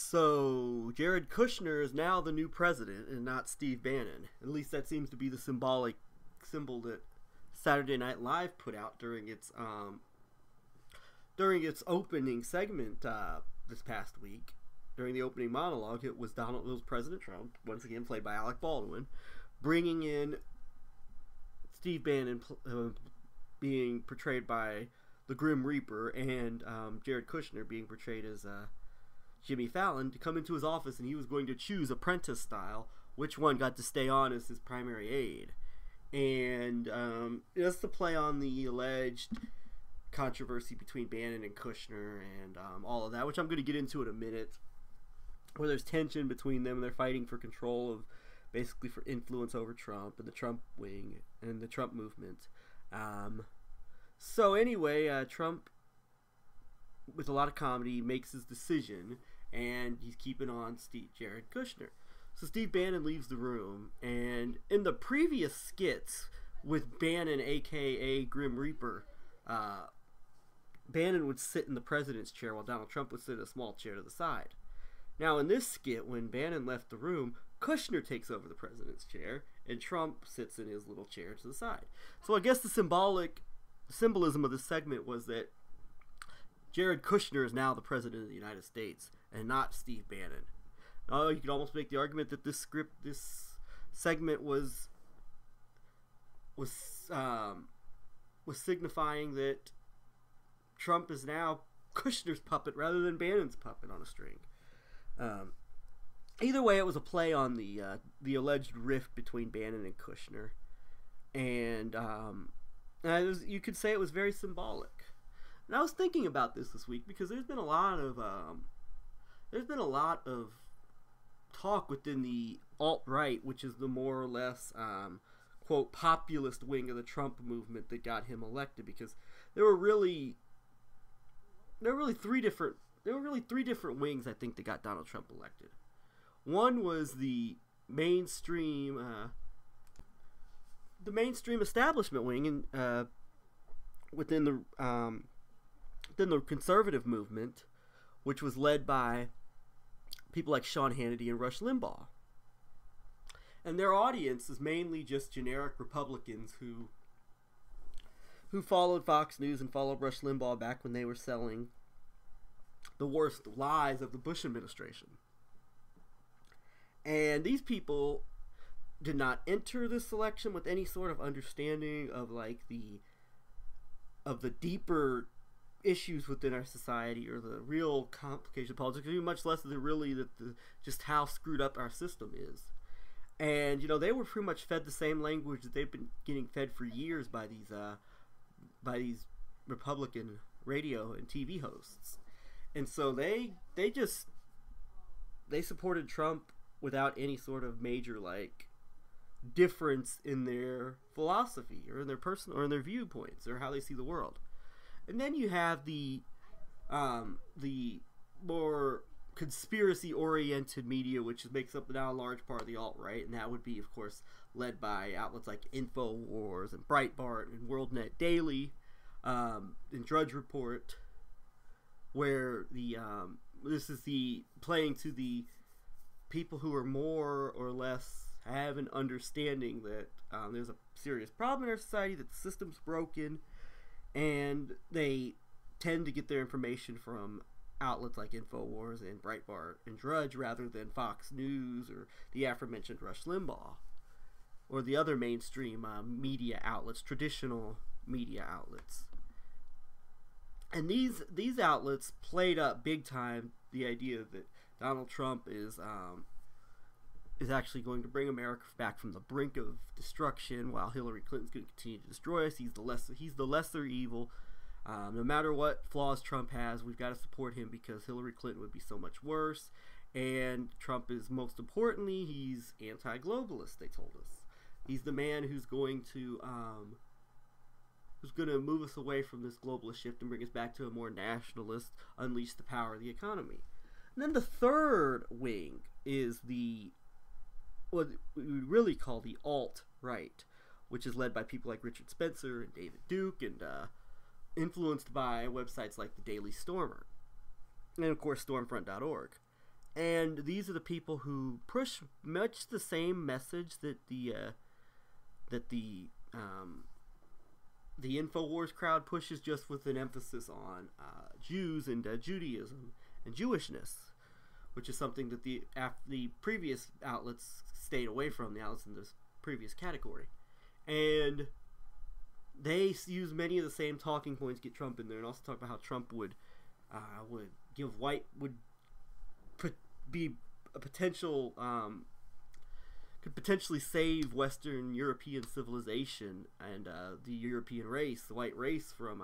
So Jared Kushner is now the new president and not Steve Bannon. At least that seems to be the symbol that Saturday Night Live put out during its opening segment this past week. During the opening monologue, it was President Trump, once again played by Alec Baldwin, bringing in Steve Bannon being portrayed by the Grim Reaper, and Jared Kushner being portrayed as Jimmy Fallon, to come into his office, and he was going to choose apprentice style which one got to stay on as his primary aide. And just to play on the alleged controversy between Bannon and Kushner and all of that, which I'm going to get into in a minute, where there's tension between them and they're fighting for control of, basically for influence over Trump and the Trump wing and the Trump movement. So anyway, Trump, with a lot of comedy, makes his decision, and he's keeping on Jared Kushner. So Steve Bannon leaves the room, and in the previous skits with Bannon, aka Grim Reaper, Bannon would sit in the president's chair while Donald Trump would sit in a small chair to the side. Now in this skit, when Bannon left the room, Kushner takes over the president's chair, and Trump sits in his little chair to the side. So I guess the symbolism of this segment was that Jared Kushner is now the president of the United States, and not Steve Bannon. You could almost make the argument that this segment was signifying that Trump is now Kushner's puppet rather than Bannon's puppet on a string. Either way, it was a play on the alleged rift between Bannon and Kushner, and you could say it was very symbolic. And I was thinking about this week because there's been a lot of talk within the alt-right, which is the more or less quote populist wing of the Trump movement that got him elected, because there were really three different wings, I think, that got Donald Trump elected. One was the mainstream establishment wing, and within the conservative movement, which was led by people like Sean Hannity and Rush Limbaugh. And their audience is mainly just generic Republicans who followed Fox News and followed Rush Limbaugh back when they were selling the worst lies of the Bush administration. And these people did not enter this election with any sort of understanding of the deeper issues within our society or the real complications of politics, much less just how screwed up our system is. And they were pretty much fed the same language that they've been getting fed for years by these Republican radio and TV hosts. And so they supported Trump without any sort of major difference in their philosophy or in their personal or in their viewpoints or how they see the world. And then you have the more conspiracy-oriented media, which makes up now a large part of the alt-right, and that would be, of course, led by outlets like InfoWars and Breitbart and WorldNet Daily and Drudge Report, where this is the playing to the people who are more or less have an understanding that there's a serious problem in our society, that the system's broken, and they tend to get their information from outlets like InfoWars and Breitbart and Drudge rather than Fox News or the aforementioned Rush Limbaugh or the other mainstream media outlets, traditional media outlets. And these outlets played up big time the idea that Donald Trump is actually going to bring America back from the brink of destruction, while Hillary Clinton's going to continue to destroy us. He's the lesser evil. No matter what flaws Trump has, we've got to support him because Hillary Clinton would be so much worse. And Trump is, most importantly, he's anti-globalist, they told us. He's the man who's going to move us away from this globalist shift and bring us back to a more nationalist, unleash the power of the economy. And then the third wing is what we really call the alt-right, which is led by people like Richard Spencer and David Duke, and influenced by websites like the Daily Stormer, and of course Stormfront.org. And these are the people who push much the same message that the InfoWars crowd pushes, just with an emphasis on Jews and Judaism and Jewishness, which is something that the previous outlets stayed away from, the outlets in this previous category. And they use many of the same talking points, get Trump in there, and also talk about how Trump would be a potential could potentially save Western European civilization and the European race, the white race, from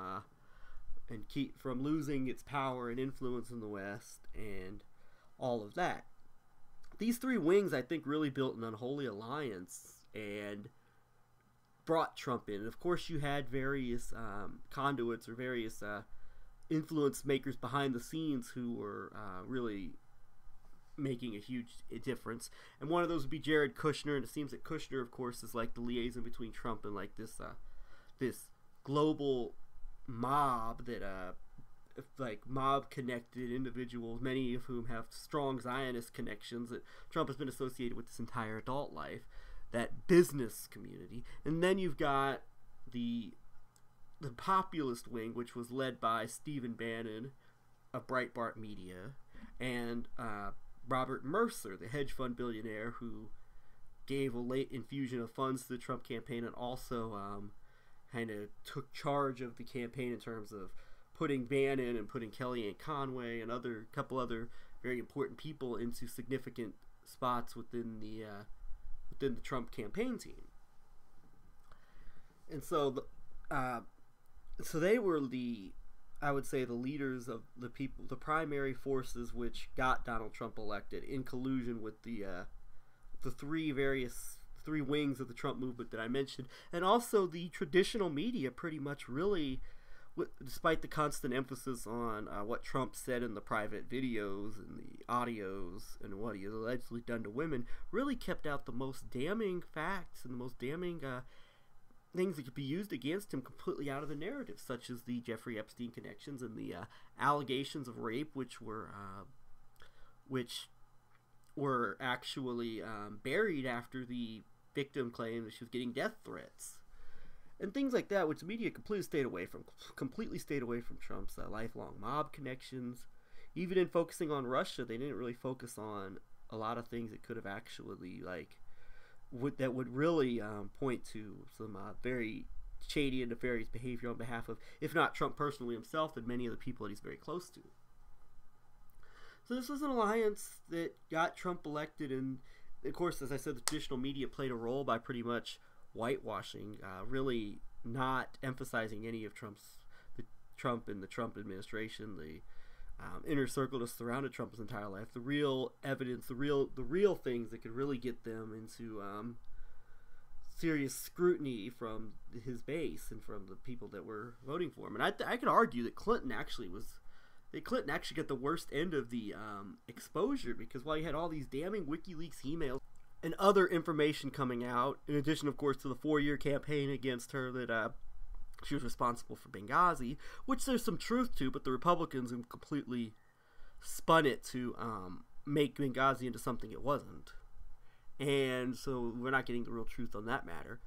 keep from losing its power and influence in the West and all of that. These three wings, I think, really built an unholy alliance and brought Trump in. And of course, you had various conduits or various influence makers behind the scenes who were really making a huge difference. And one of those would be Jared Kushner. And it seems that Kushner, of course, is like the liaison between Trump and like this global mob that like mob connected individuals, many of whom have strong Zionist connections, that Trump has been associated with this entire adult life, that business community. And then you've got the populist wing, which was led by Stephen Bannon of Breitbart Media, and Robert Mercer, the hedge fund billionaire who gave a late infusion of funds to the Trump campaign, and also kind of took charge of the campaign in terms of putting Bannon and putting Kellyanne Conway and couple other very important people into significant spots within the Trump campaign team. And so so they were I would say the leaders of the people, the primary forces which got Donald Trump elected, in collusion with the three wings of the Trump movement that I mentioned. And also the traditional media pretty much really, despite the constant emphasis on what Trump said in the private videos and the audios and what he has allegedly done to women, really kept out the most damning facts and the most damning things that could be used against him completely out of the narrative, such as the Jeffrey Epstein connections and the allegations of rape, which were actually buried after the victim claimed that she was getting death threats. And things like that, which the media completely stayed away from Trump's lifelong mob connections. Even in focusing on Russia, they didn't really focus on a lot of things that could have actually, that would really point to some very shady and nefarious behavior on behalf of, if not Trump personally himself, then many of the people that he's very close to. So this was an alliance that got Trump elected, and of course, as I said, the traditional media played a role by pretty much whitewashing, really not emphasizing any of Trump and the Trump administration, the inner circle that surrounded Trump his entire life, the real evidence, the real things that could really get them into serious scrutiny from his base and from the people that were voting for him. And I could argue that Clinton actually got the worst end of the exposure, because while you had all these damning WikiLeaks emails and other information coming out, in addition, of course, to the 4-year campaign against her that she was responsible for Benghazi, which there's some truth to, but the Republicans have completely spun it to make Benghazi into something it wasn't. And so we're not getting the real truth on that matter.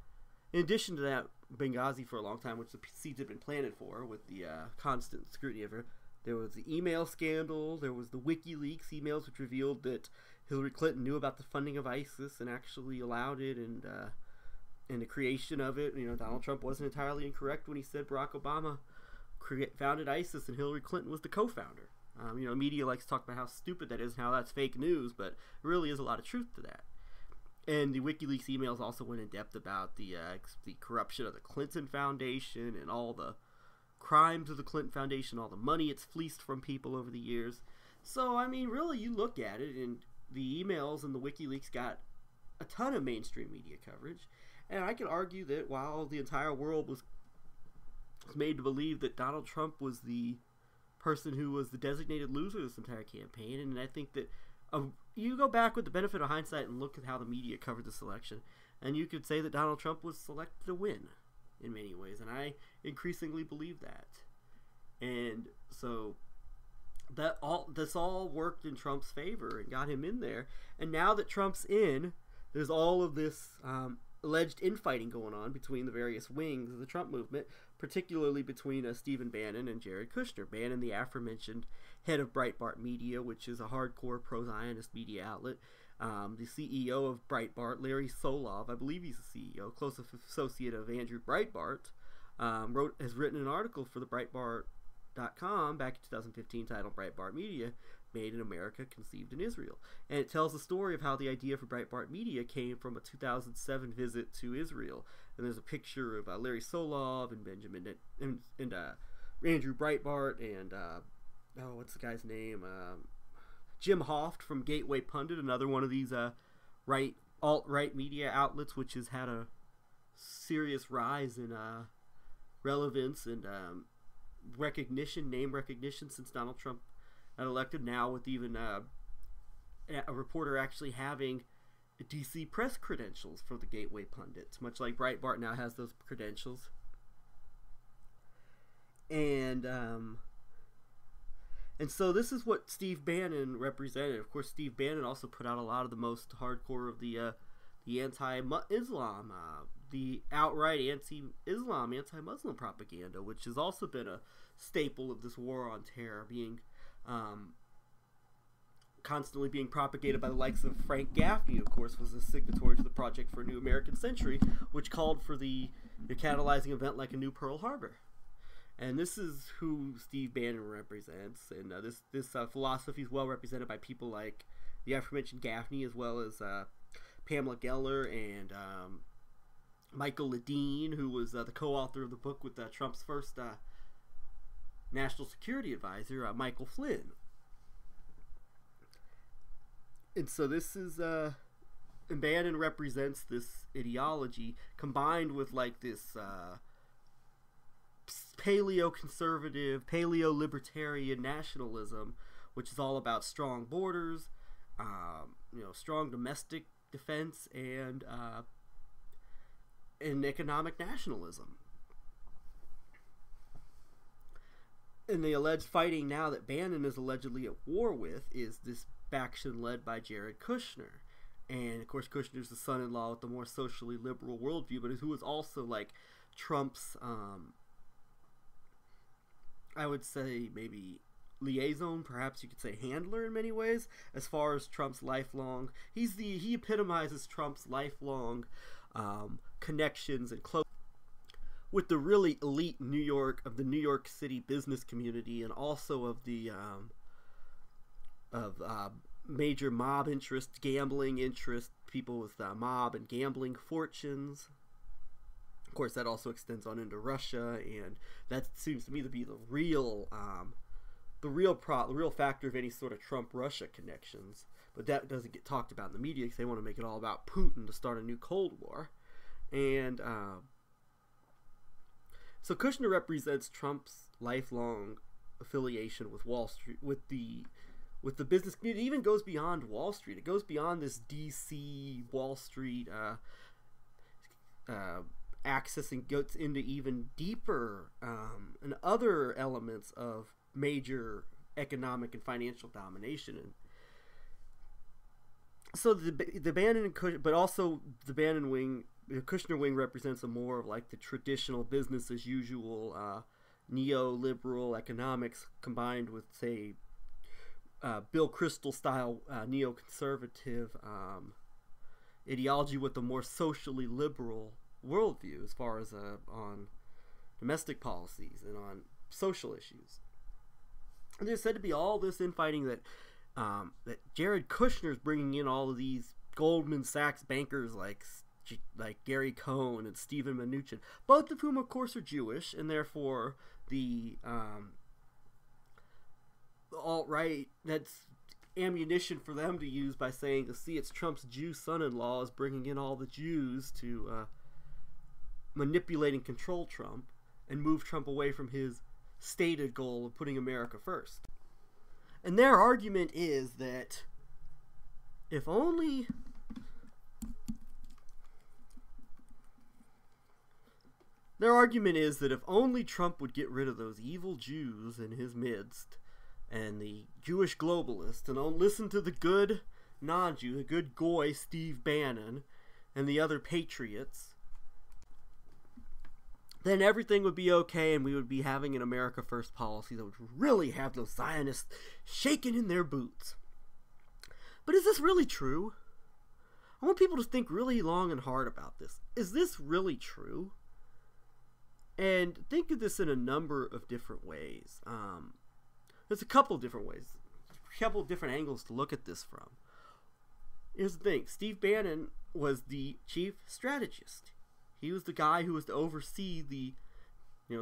In addition to that, Benghazi for a long time, which the seeds had been planted for with the constant scrutiny of her, there was the email scandal, there was the WikiLeaks emails which revealed that Hillary Clinton knew about the funding of ISIS and actually allowed it, and the creation of it. Donald Trump wasn't entirely incorrect when he said Barack Obama founded ISIS and Hillary Clinton was the co-founder. Media likes to talk about how stupid that is and how that's fake news, but there really is a lot of truth to that. And the WikiLeaks emails also went in depth about the corruption of the Clinton Foundation and all the crimes of the Clinton Foundation, all the money it's fleeced from people over the years. So, really, you look at it, and the emails and the WikiLeaks got a ton of mainstream media coverage. And I could argue that while the entire world was made to believe that Donald Trump was the person who was the designated loser of this entire campaign, and I think that you go back with the benefit of hindsight and look at how the media covered this election, and you could say that Donald Trump was selected to win in many ways, and I increasingly believe that. And so this all worked in Trump's favor and got him in there. And now that Trump's in, there's all of this alleged infighting going on between the various wings of the Trump movement, particularly between Stephen Bannon and Jared Kushner. Bannon, the aforementioned head of Breitbart Media, which is a hardcore pro-Zionist media outlet. The CEO of Breitbart, Larry Solov, I believe he's the CEO, close associate of Andrew Breitbart, has written an article for the Breitbart.com back in 2015 titled Breitbart Media, Made in America, Conceived in Israel. And it tells the story of how the idea for Breitbart Media came from a 2007 visit to Israel. And there's a picture of Larry Solov and Benjamin and Andrew Breitbart and what's the guy's name? Jim Hoft from Gateway Pundit, another one of these alt-right media outlets, which has had a serious rise in relevance and name recognition since Donald Trump got elected. Now with even a reporter actually having DC press credentials for the Gateway Pundit, much like Breitbart now has those credentials. And so this is what Steve Bannon represented. Of course, Steve Bannon also put out a lot of the most hardcore of the anti-Islam, the outright anti-Islam, anti-Muslim propaganda, which has also been a staple of this war on terror, being constantly being propagated by the likes of Frank Gaffney, of course, was a signatory to the Project for a New American Century, which called for the catalyzing event like a new Pearl Harbor. And this is who Steve Bannon represents, and this philosophy is well represented by people like the aforementioned Gaffney, as well as Pamela Geller and Michael Ledeen, who was the co-author of the book with Trump's first national security advisor, Michael Flynn. And so this is, and Bannon represents this ideology combined with like this paleo-conservative, paleo-libertarian nationalism, which is all about strong borders, strong domestic defense, and economic nationalism. And the alleged fighting now that Bannon is allegedly at war with is this faction led by Jared Kushner. And of course, Kushner's the son-in-law with the more socially liberal worldview, but who is also like Trump's I would say maybe liaison, perhaps you could say handler in many ways, as far as Trump's lifelong, he epitomizes Trump's lifelong connections and close with the really elite New York City business community, and also of the major mob interest, gambling interest, people with mob and gambling fortunes. Of course, that also extends on into Russia, and that seems to me to be the real factor of any sort of Trump-Russia connections. But that doesn't get talked about in the media because they want to make it all about Putin to start a new Cold War. And so Kushner represents Trump's lifelong affiliation with Wall Street, with the business community. It even goes beyond Wall Street. It goes beyond this DC Wall Street access, and gets into even deeper and other elements of major economic and financial domination. And so the Bannon and Kushner, but also the Bannon wing, the Kushner wing represents a more of like the traditional business as usual neoliberal economics combined with, say, Bill Kristol style neoconservative ideology with a more socially liberal worldview as far as on domestic policies and on social issues. And there's said to be all this infighting that Jared Kushner is bringing in all of these Goldman Sachs bankers like Gary Cohn and Stephen Mnuchin, both of whom of course are Jewish, and therefore the alt-right, that's ammunition for them to use by saying, see, it's Trump's Jew son-in-law is bringing in all the Jews to manipulate and control Trump and move Trump away from his stated goal of putting America first. And their argument is that if only Trump would get rid of those evil Jews in his midst, and the Jewish globalists, and don't listen to the good non-Jew, the good goy Steve Bannon, and the other patriots, then everything would be okay, and we would be having an America First policy that would really have those Zionists shaking in their boots. But is this really true? I want people to think really long and hard about this. Is this really true? And think of this in a number of different ways. There's a couple different ways, a couple different angles to look at this from. Here's the thing. Steve Bannon was the chief strategist. He was the guy who was to oversee the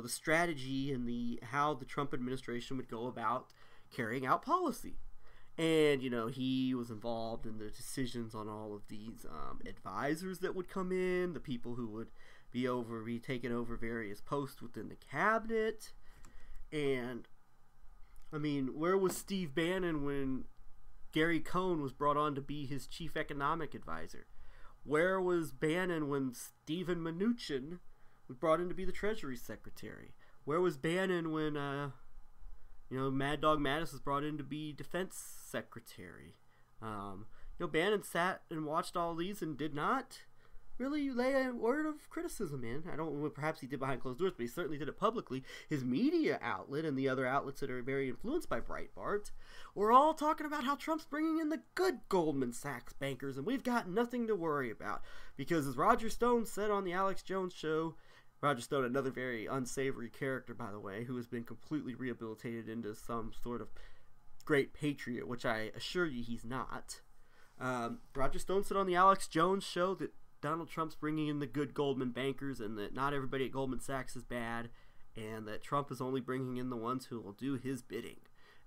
strategy and how the Trump administration would go about carrying out policy. And, he was involved in the decisions on all of these advisors that would come in, the people who would be taking over various posts within the cabinet. And, where was Steve Bannon when Gary Cohn was brought on to be his chief economic advisor? Where was Bannon when Steven Mnuchin was brought in to be the Treasury Secretary? Where was Bannon when, Mad Dog Mattis was brought in to be Defense Secretary? Bannon sat and watched all these and did not really lay a word of criticism in. I don't know, perhaps he did behind closed doors, but he certainly did it publicly. His media outlet and the other outlets that are very influenced by Breitbart were all talking about how Trump's bringing in the good Goldman Sachs bankers, and we've got nothing to worry about. Because as Roger Stone said on the Alex Jones show, Roger Stone, another very unsavory character, by the way, who has been completely rehabilitated into some sort of great patriot, which I assure you he's not. Roger Stone said on the Alex Jones show that Donald Trump's bringing in the good Goldman bankers, and that not everybody at Goldman Sachs is bad, and that Trump is only bringing in the ones who will do his bidding.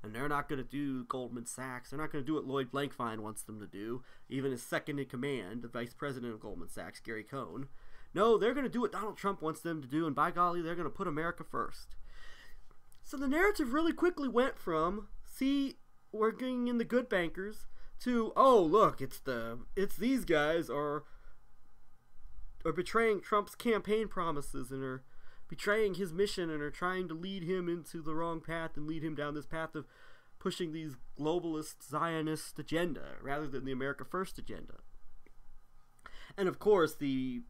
And they're not going to do Goldman Sachs. They're not going to do what Lloyd Blankfein wants them to do, even his second in command, the vice president of Goldman Sachs, Gary Cohn. No, they're going to do what Donald Trump wants them to do, and by golly, they're going to put America first. So the narrative really quickly went from, see, we're getting in the good bankers, to, oh, look, it's these guys are betraying Trump's campaign promises and are betraying his mission and are trying to lead him into the wrong path and lead him down this path of pushing these globalist Zionist agenda rather than the America First agenda. And of course, the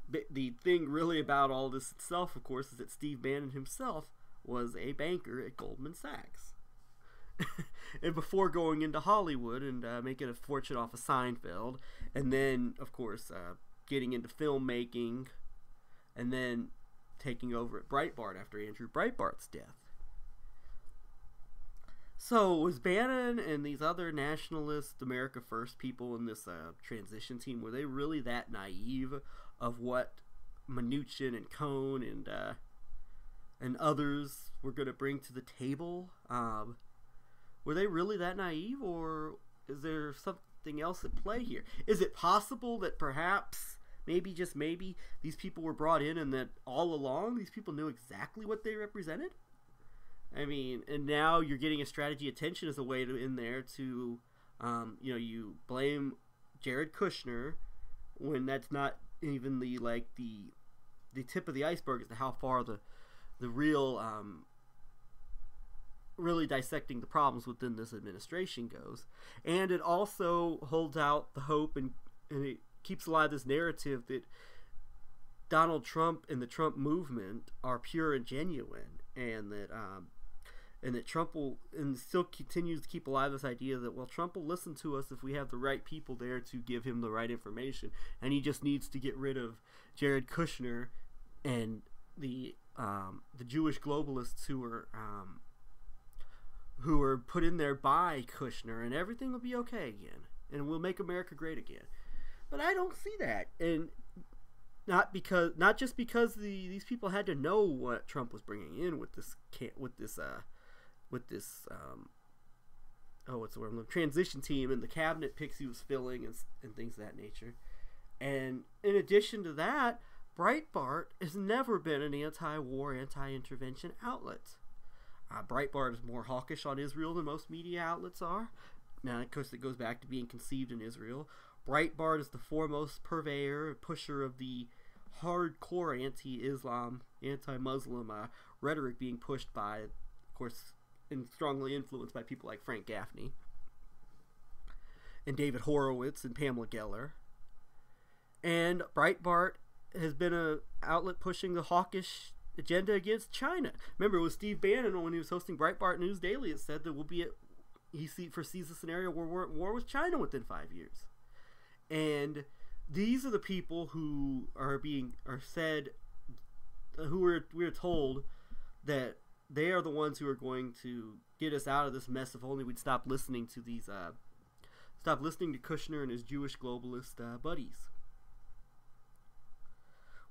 thing really about all this itself, of course, is that Steve Bannon himself was a banker at Goldman Sachs. And before going into Hollywood and making a fortune off of Seinfeld, and then, of course, getting into filmmaking, and then taking over at Breitbart after Andrew Breitbart's death. So was Bannon and these other nationalist America First people in this transition team, were they really that naive of what Mnuchin and Cohn and others were going to bring to the table? Were they really that naive, or is there something else at play here? Is it possible that perhaps, maybe, just maybe, these people were brought in and that all along these people knew exactly what they represented? And now you're getting a strategy attention as a way to in there to, you blame Jared Kushner when that's not even the tip of the iceberg as to how far the real, really dissecting the problems within this administration goes. And it also holds out the hope and it keeps alive this narrative that Donald Trump and the Trump movement are pure and genuine, and that Trump will, and still continues to keep alive this idea that, well, Trump will listen to us if we have the right people there to give him the right information, and he just needs to get rid of Jared Kushner and the Jewish globalists who were put in there by Kushner, and everything will be okay again, and we'll make America great again. But I don't see that, and not just because these people had to know what Trump was bringing in with this transition team and the cabinet picks he was filling and things of that nature. And in addition to that, Breitbart has never been an anti-war, anti-intervention outlet. Breitbart is more hawkish on Israel than most media outlets are. Now, of course, it goes back to being conceived in Israel. Breitbart is the foremost purveyor, pusher of the hardcore anti-Islam, anti-Muslim rhetoric being pushed by, of course, and strongly influenced by people like Frank Gaffney and David Horowitz and Pamela Geller. And Breitbart has been an outlet pushing the hawkish agenda against China. Remember, it was Steve Bannon when he was hosting Breitbart News Daily. It said that he foresees a scenario where we're at war with China within 5 years. And these are the people who we're told that they are the ones who are going to get us out of this mess if only we'd stop listening to Kushner and his Jewish globalist buddies.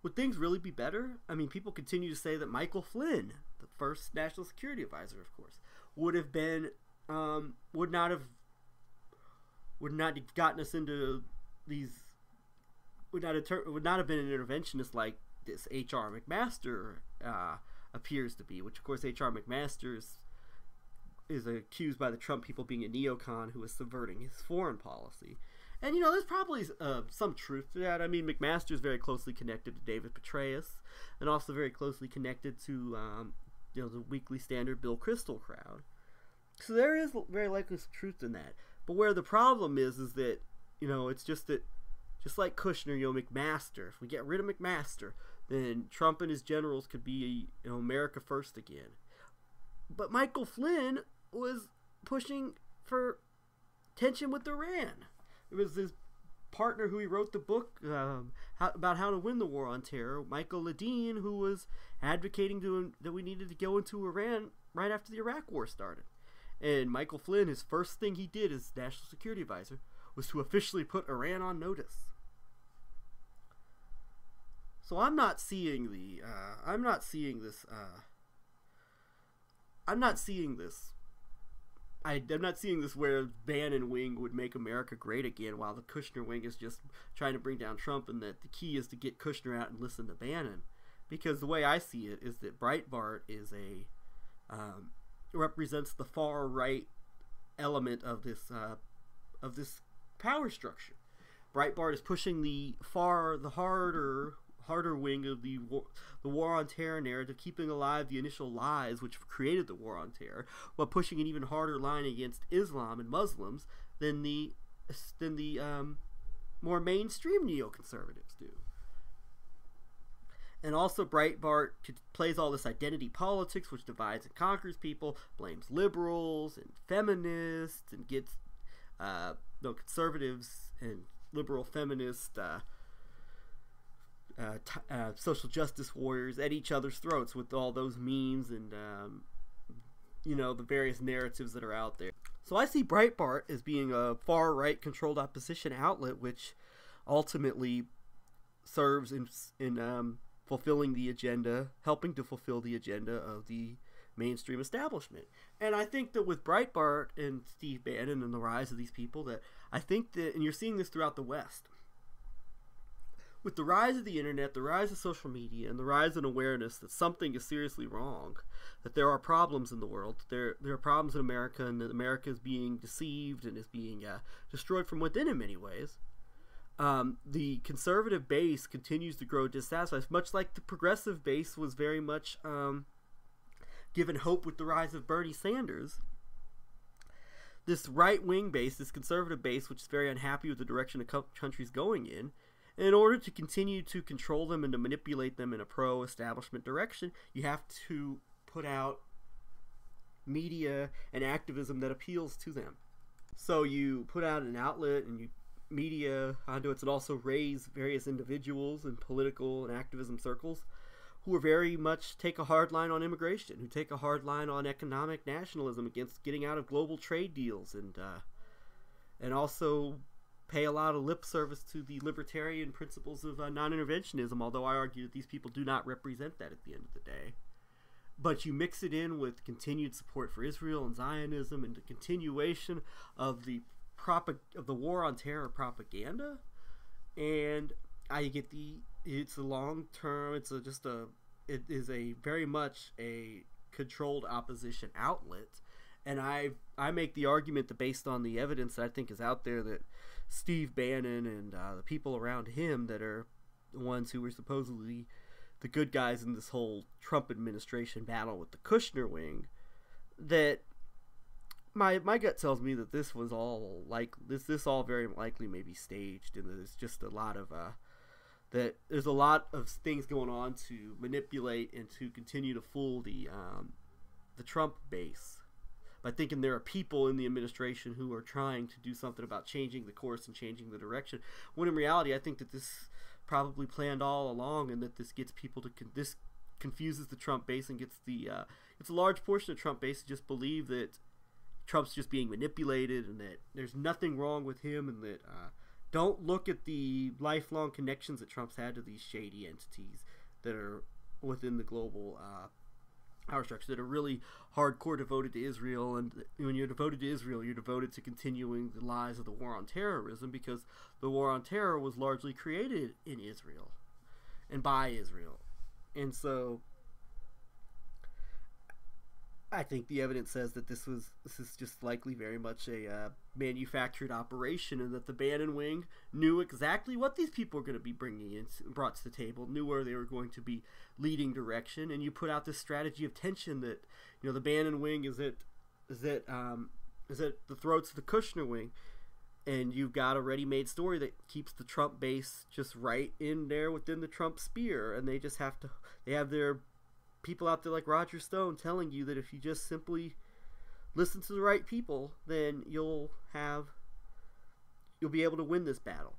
Would things really be better? I mean, people continue to say that Michael Flynn, the first national security advisor, of course, would not have gotten us into these. Would not have been an interventionist like this H.R. McMaster appears to be, which of course H.R. McMaster is accused by the Trump people being a neocon who is subverting his foreign policy. And, there's probably some truth to that. I mean, McMaster is very closely connected to David Petraeus and also very closely connected to, the Weekly Standard Bill Kristol crowd. So there is very likely some truth in that. But where the problem is that, it's just that, just like Kushner, McMaster, if we get rid of McMaster, then Trump and his generals could be, America first again. But Michael Flynn was pushing for tension with Iran. It was his partner who he wrote the book about how to win the war on terror, Michael Ledeen, who was advocating that we needed to go into Iran right after the Iraq War started. And Michael Flynn, his first thing he did as National Security Advisor was to officially put Iran on notice. So I'm not seeing this where Bannon wing would make America great again, while the Kushner wing is just trying to bring down Trump, and that the key is to get Kushner out and listen to Bannon. Because the way I see it is that Breitbart is represents the far right element of this power structure. Breitbart is pushing the harder wing of the war on terror narrative, keeping alive the initial lies which created the war on terror, while pushing an even harder line against Islam and Muslims than the more mainstream neoconservatives do. And also Breitbart plays all this identity politics, which divides and conquers people, blames liberals and feminists, and gets conservatives and liberal feminists social justice warriors at each other's throats with all those memes and the various narratives that are out there. So I see Breitbart as being a far right controlled opposition outlet, which ultimately serves in fulfilling the agenda, helping to fulfill the agenda of the mainstream establishment. And I think that with Breitbart and Steve Bannon and the rise of these people, that I think that, and you're seeing this throughout the West, with the rise of the internet, the rise of social media, and the rise in awareness that something is seriously wrong, that there are problems in the world, there are problems in America, and that America is being deceived and is being destroyed from within in many ways, the conservative base continues to grow dissatisfied, much like the progressive base was very much given hope with the rise of Bernie Sanders. This right-wing base, this conservative base, which is very unhappy with the direction the country's going in order to continue to control them and to manipulate them in a pro-establishment direction, you have to put out media and activism that appeals to them. So you put out an outlet and you media conduits and also raise various individuals in political and activism circles who are very much take a hard line on immigration, who take a hard line on economic nationalism against getting out of global trade deals, and also pay a lot of lip service to the libertarian principles of non-interventionism, although I argue that these people do not represent that at the end of the day. But you mix it in with continued support for Israel and Zionism and the continuation of the war on terror propaganda, and I get it's a long term, it is a very much a controlled opposition outlet, and I make the argument that based on the evidence that I think is out there, that Steve Bannon and the people around him that are the ones who were supposedly the good guys in this whole Trump administration battle with the Kushner wing, that my gut tells me that this was all like this all very likely may be staged, and there's just a lot of that there's a lot of things going on to manipulate and to continue to fool the Trump base by thinking there are people in the administration who are trying to do something about changing the course and changing the direction. When in reality, I think that this probably planned all along, and that this gets people to this confuses the Trump base and gets it's a large portion of Trump base to just believe that Trump's just being manipulated and that there's nothing wrong with him, and that don't look at the lifelong connections that Trump's had to these shady entities that are within the global power structure, that are really hardcore devoted to Israel. And when you're devoted to Israel, you're devoted to continuing the lies of the war on terrorism, because the war on terror was largely created in Israel and by Israel. And so I think the evidence says that this is just likely very much a manufactured operation, and that the Bannon wing knew exactly what these people were going to be brought to the table, knew where they were going to be leading direction. And you put out this strategy of tension that, you know, the Bannon wing is at the throats of the Kushner wing, and you've got a ready-made story that keeps the Trump base just right in there within the Trump sphere, and they just they have their people out there like Roger Stone telling you that if you just simply listen to the right people, then you'll be able to win this battle.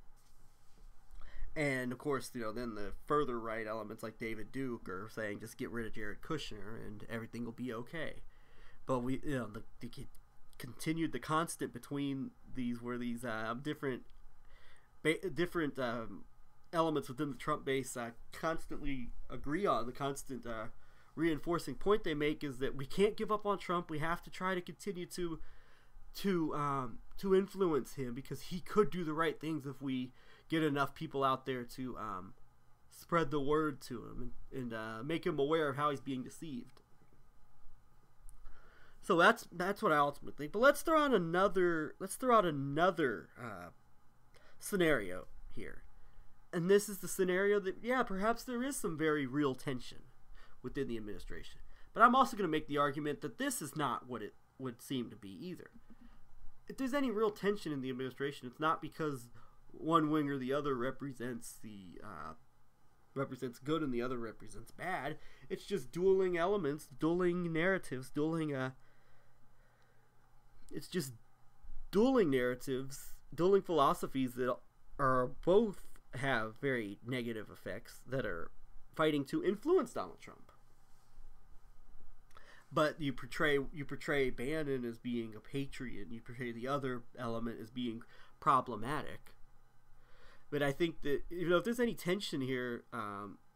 And of course, you know, then the further right elements like David Duke are saying just get rid of Jared Kushner and everything will be okay. But the continued the constant between these where these different elements within the Trump base constantly agree on. The constant reinforcing point they make is that we can't give up on Trump. We have to try to continue to influence him, because he could do the right things if we get enough people out there to spread the word to him and make him aware of how he's being deceived. So that's what I ultimately think. But let's throw out another scenario here. And this is the scenario that, yeah, perhaps there is some very real tension within the administration. But I'm also going to make the argument that this is not what it would seem to be either. If there's any real tension in the administration, it's not because one wing or the other represents good and the other represents bad. It's just dueling elements, dueling narratives, dueling philosophies that are both have very negative effects, that are fighting to influence Donald Trump. But you portray Bannon as being a patriot, and you portray the other element as being problematic. But I think that, you know, if there's any tension here,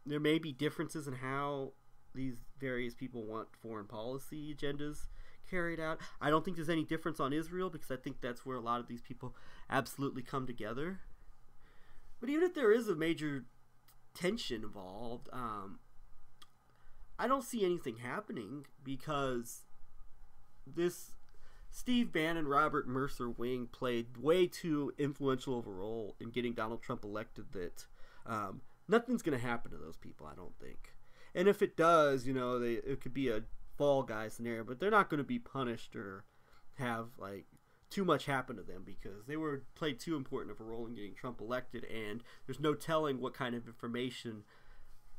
there may be differences in how these various people want foreign policy agendas carried out. I don't think there's any difference on Israel, because I think that's where a lot of these people absolutely come together. But even if there is a major tension involved, I don't see anything happening, because this Steve Bannon, Robert Mercer wing played way too influential of a role in getting Donald Trump elected that nothing's going to happen to those people, I don't think. And if it does, you know, it could be a fall guy scenario, but they're not going to be punished or have like too much happen to them, because they played too important of a role in getting Trump elected, and there's no telling what kind of information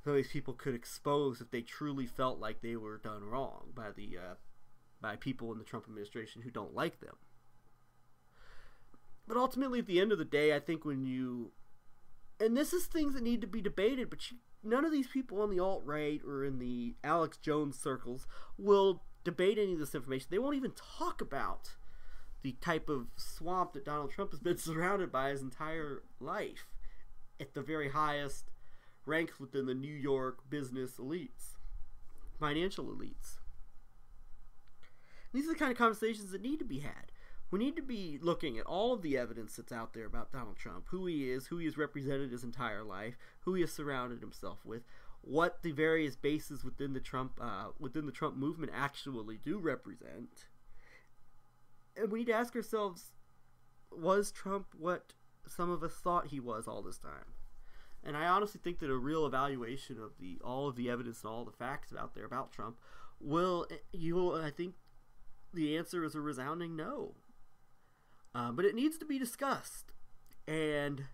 some of these people could expose if they truly felt like they were done wrong by people in the Trump administration who don't like them. But ultimately, at the end of the day, I think and this is things that need to be debated, but none of these people on the alt-right or in the Alex Jones circles will debate any of this information. They won't even talk about the type of swamp that Donald Trump has been surrounded by his entire life at the very highest ranks within the New York business elites, financial elites. These are the kind of conversations that need to be had. We need to be looking at all of the evidence that's out there about Donald Trump, who he has represented his entire life, who he has surrounded himself with, what the various bases within the Trump movement actually do represent. And we need to ask ourselves, was Trump what some of us thought he was all this time? And I honestly think that a real evaluation of all of the evidence and all the facts out there about Trump I think the answer is a resounding no. But it needs to be discussed. And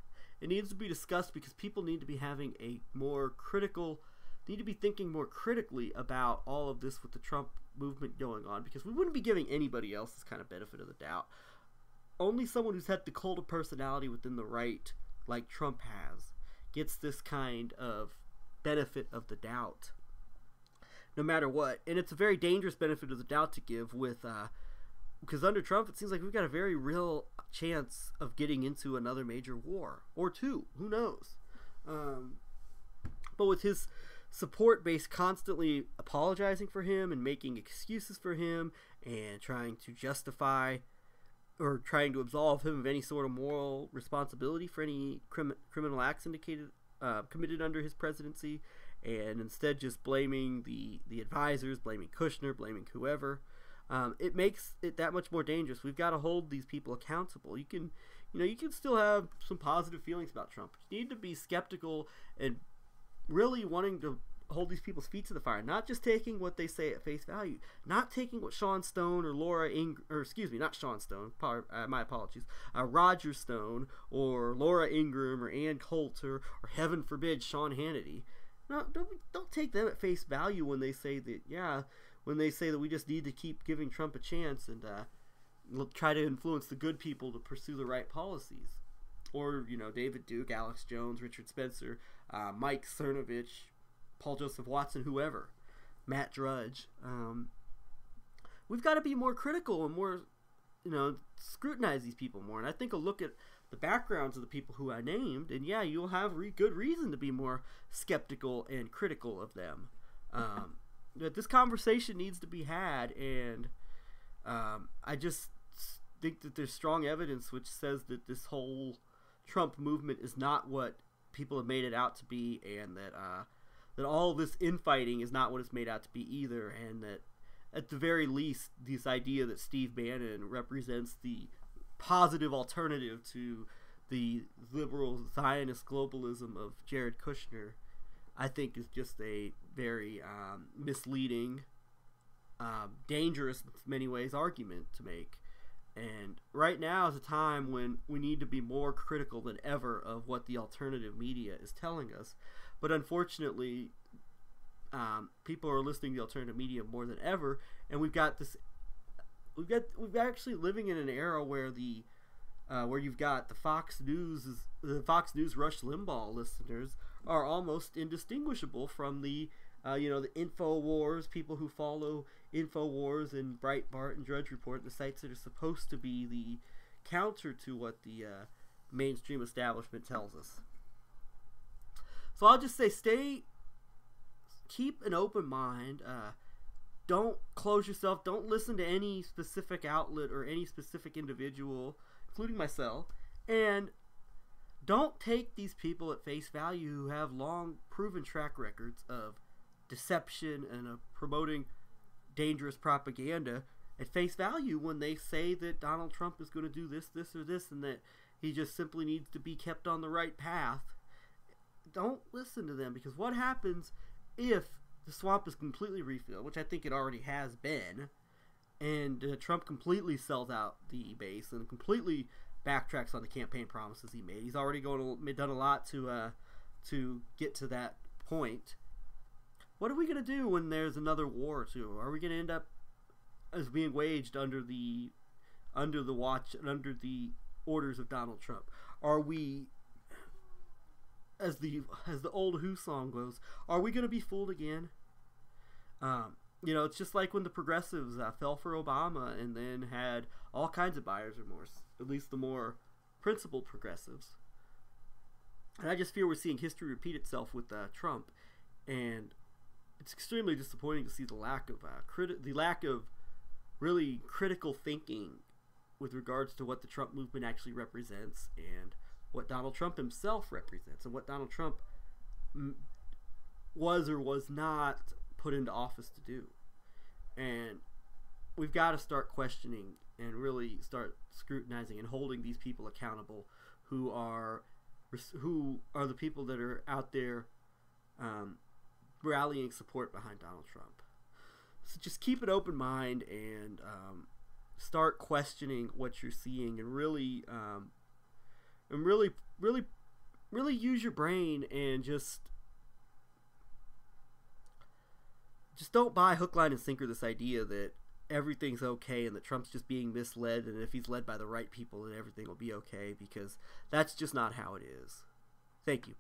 it needs to be discussed because people need to be having a more critical, need to be thinking more critically about all of this with the Trump movement going on, because we wouldn't be giving anybody else this kind of benefit of the doubt. Only someone who's had the cult of personality within the right, like Trump has, gets this kind of benefit of the doubt, no matter what. And it's a very dangerous benefit of the doubt to give with, because under Trump, it seems like we've got a very real chance of getting into another major war, or two, who knows. But with his support base constantly apologizing for him and making excuses for him and trying to justify or trying to absolve him of any sort of moral responsibility for any criminal acts committed under his presidency, and instead just blaming the advisors, blaming Kushner, blaming whoever, it makes it that much more dangerous. We've got to hold these people accountable. You can still have some positive feelings about Trump. You need to be skeptical and really wanting to hold these people's feet to the fire, not just taking what they say at face value, not taking what Sean Stone or Roger Stone or Laura Ingraham or Ann Coulter or heaven forbid Sean Hannity. No, don't take them at face value when they say that we just need to keep giving Trump a chance and try to influence the good people to pursue the right policies. Or, David Duke, Alex Jones, Richard Spencer, Mike Cernovich, Paul Joseph Watson, whoever, Matt Drudge. We've got to be more critical and more, scrutinize these people more. And I think a look at the backgrounds of the people who I named, and you'll have good reason to be more skeptical and critical of them. But this conversation needs to be had, and I just think that there's strong evidence which says that this whole Trump movement is not what people have made it out to be, and that all this infighting is not what it's made out to be either, and that at the very least, this idea that Steve Bannon represents the positive alternative to the liberal Zionist globalism of Jared Kushner, I think is just a very misleading, dangerous in many ways argument to make. And right now is a time when we need to be more critical than ever of what the alternative media is telling us. But unfortunately, people are listening to the alternative media more than ever, and we've actually living in an era where where you've got the Fox News Rush Limbaugh listeners are almost indistinguishable from the InfoWars, people who follow InfoWars and Breitbart and Drudge Report, the sites that are supposed to be the counter to what the mainstream establishment tells us. So I'll just say, keep an open mind. Don't close yourself. Don't listen to any specific outlet or any specific individual, including myself. And don't take these people at face value who have long proven track records of deception and of promoting dangerous propaganda at face value when they say that Donald Trump is going to do this, or this, and that he just simply needs to be kept on the right path. Don't listen to them, because what happens if the swamp is completely refilled, which I think it already has been, and Trump completely sells out the base and completely backtracks on the campaign promises he made. He's already done a lot to get to that point. What are we going to do when there's another war or two? Are we going to end up as being waged under the watch and under the orders of Donald Trump? Are we, as the old Who song goes, are we going to be fooled again? It's just like when the progressives fell for Obama and then had all kinds of buyer's remorse, at least the more principled progressives. And I just fear we're seeing history repeat itself with Trump, and it's extremely disappointing to see the lack of really critical thinking with regards to what the Trump movement actually represents and what Donald Trump himself represents and what Donald Trump was or was not put into office to do. And we've got to start questioning and really start scrutinizing and holding these people accountable who are the people that are out there rallying support behind Donald Trump. So just keep an open mind and start questioning what you're seeing, and really use your brain, and just don't buy hook, line, and sinker this idea that everything's okay and that Trump's just being misled, and if he's led by the right people then everything will be okay, because that's just not how it is. Thank you.